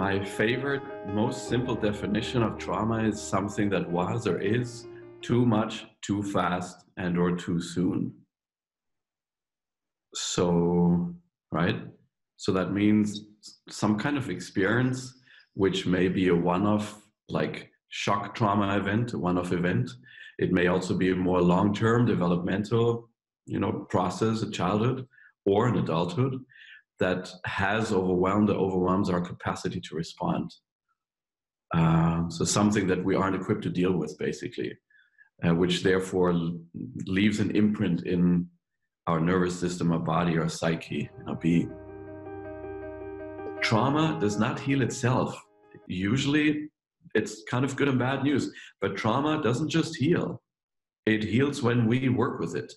My favorite, most simple definition of trauma is something that was or is too much, too fast, and or too soon. So, right? So that means some kind of experience, which may be a one-off, like shock trauma event, a one-off event. It may also be a more long-term developmental, process, a childhood or an adulthood that has overwhelmed or overwhelms our capacity to respond. So something that we aren't equipped to deal with, basically, which therefore leaves an imprint in our nervous system, our body, our psyche, our being. Trauma does not heal itself. Usually it's kind of good and bad news, but trauma doesn't just heal. It heals when we work with it.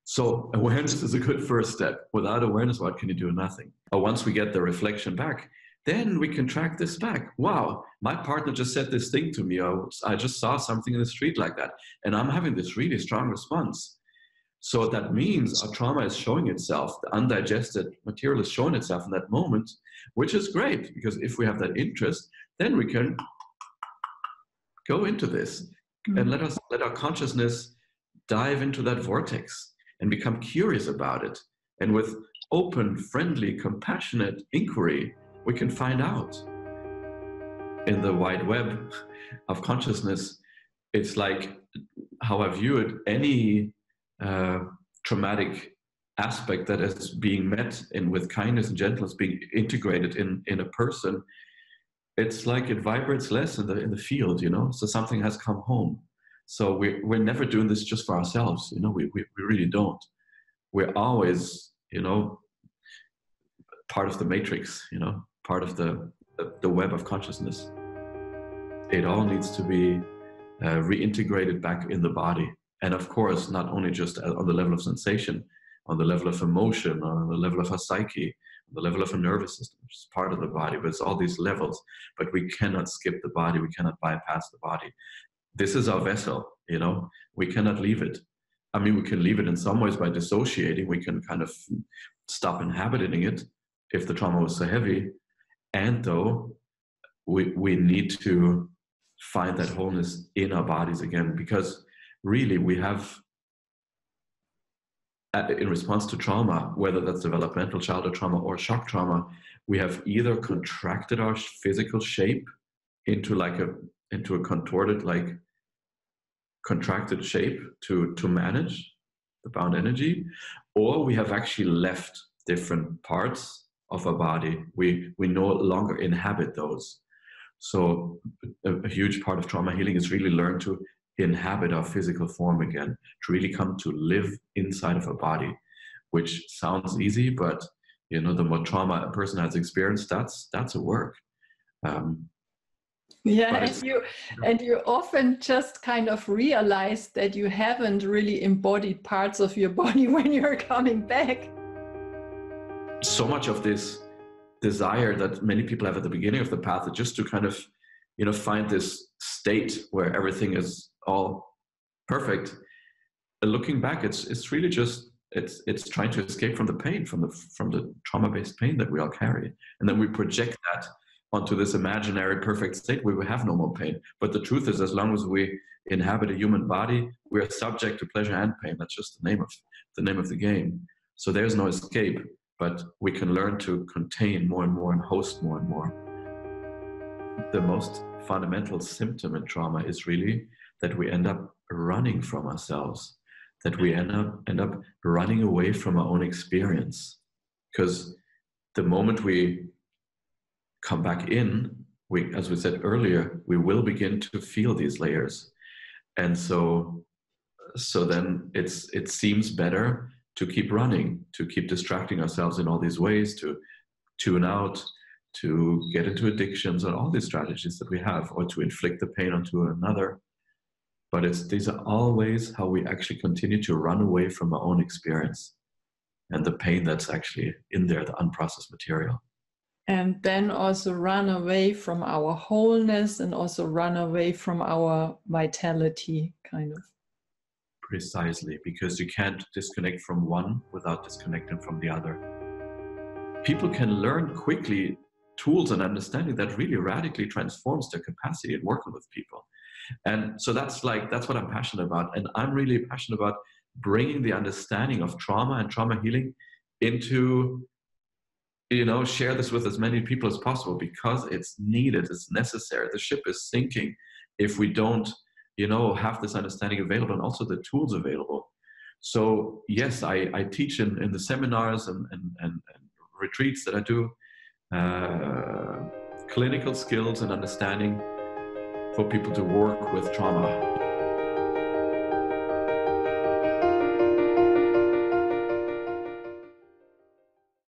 So awareness is a good first step. Without awareness, what can you do? Nothing. But once we get the reflection back, then we can track this back. Wow, my partner just said this thing to me. I just saw something in the street like that, and I'm having this really strong response. So that means our trauma is showing itself. The undigested material is showing itself in that moment, which is great, because if we have that interest, then we can go into this and let our consciousness dive into that vortex and become curious about it. And with open, friendly, compassionate inquiry, we can find out. In the wide web of consciousness, it's like how I view it, any traumatic aspect that is being met in with kindness and gentleness, being integrated in a person, it's like it vibrates less in the field, so something has come home. So we're never doing this just for ourselves, we really don't. We're always, part of the matrix, part of the web of consciousness. It all needs to be reintegrated back in the body. And of course, not only just on the level of sensation, on the level of emotion, on the level of our psyche, on the level of a nervous system, which is part of the body, but it's all these levels. But we cannot skip the body. We cannot bypass the body. This is our vessel, we cannot leave it. I mean, we can leave it in some ways by dissociating. We can kind of stop inhabiting it if the trauma was so heavy. And though we need to find that wholeness in our bodies again, because really we have, in response to trauma, whether that's developmental childhood trauma or shock trauma, we have either contracted our physical shape into a contorted, like contracted shape to manage the bound energy, or we have actually left different parts of our body. We no longer inhabit those. So a huge part of trauma healing is really learn to inhabit our physical form again, to really come to live inside of a body, which sounds easy, but the more trauma a person has experienced, that's a work. Yeah, and you often just kind of realize that you haven't really embodied parts of your body when you're coming back. So much of this desire that many people have at the beginning of the path is just to kind of, find this state where everything is all perfect. And looking back, it's really just it's trying to escape from the pain, from the trauma-based pain that we all carry, and then we project that onto this imaginary perfect state where we have no more pain. But the truth is, as long as we inhabit a human body, we are subject to pleasure and pain. That's just the name of the game. So there's no escape, but we can learn to contain more and more and host more and more. The most fundamental symptom in trauma is really that we end up running from ourselves, that we end up running away from our own experience. Because the moment we come back in, as we said earlier, we will begin to feel these layers. And so then it seems better to keep running, to keep distracting ourselves in all these ways, to tune out, to get into addictions and all these strategies that we have, or to inflict the pain onto another. But these are all ways how we actually continue to run away from our own experience and the pain that's actually in there, the unprocessed material. And then also run away from our wholeness and also run away from our vitality, kind of. Precisely, because you can't disconnect from one without disconnecting from the other. People can learn quickly tools and understanding that really radically transforms their capacity in working with people. And so that's what I'm passionate about. And I'm really passionate about bringing the understanding of trauma and trauma healing into, share this with as many people as possible, because it's needed, it's necessary. The ship is sinking if we don't, have this understanding available and also the tools available. So yes, I teach in the seminars and retreats that I do, clinical skills and understanding for people to work with trauma.